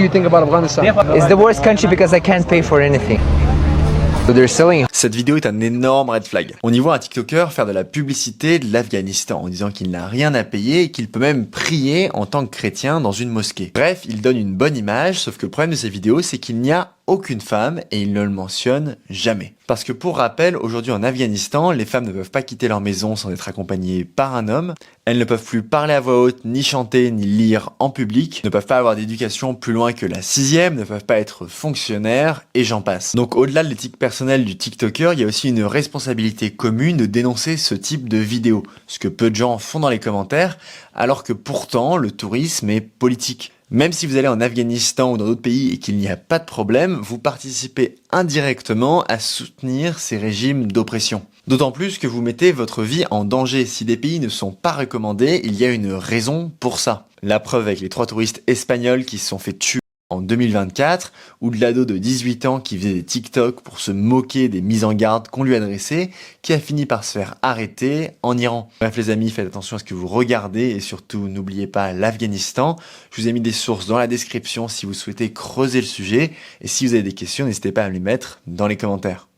you think about Afghanistan? It's the worst country because I can't pay for anything. So they're selling. Cette vidéo est un énorme red flag. On y voit un TikToker faire de la publicité de l'Afghanistan en disant qu'il n'a rien à payer et qu'il peut même prier en tant que chrétien dans une mosquée. Bref, il donne une bonne image, sauf que le problème de ces vidéos, c'est qu'il n'y a aucune femme et il ne le mentionne jamais. Parce que pour rappel, aujourd'hui en Afghanistan, les femmes ne peuvent pas quitter leur maison sans être accompagnées par un homme. Elles ne peuvent plus parler à voix haute, ni chanter, ni lire en public, ne peuvent pas avoir d'éducation plus loin que la 6e, ne peuvent pas être fonctionnaires, et j'en passe. Donc au-delà de l'éthique personnelle du TikToker, il y a aussi une responsabilité commune de dénoncer ce type de vidéos, ce que peu de gens font dans les commentaires, alors que pourtant le tourisme est politique. Même si vous allez en Afghanistan ou dans d'autres pays et qu'il n'y a pas de problème, vous participez indirectement à soutenir ces régimes d'oppression. D'autant plus que vous mettez votre vie en danger. Si des pays ne sont pas recommandés, il y a une raison pour ça. La preuve avec les 3 touristes espagnols qui se sont fait tuer en 2024, ou de l'ado de 18 ans qui faisait des TikTok pour se moquer des mises en garde qu'on lui adressait, qui a fini par se faire arrêter en Iran. Bref les amis, faites attention à ce que vous regardez et surtout n'oubliez pas l'Afghanistan. Je vous ai mis des sources dans la description si vous souhaitez creuser le sujet et si vous avez des questions, n'hésitez pas à me les mettre dans les commentaires.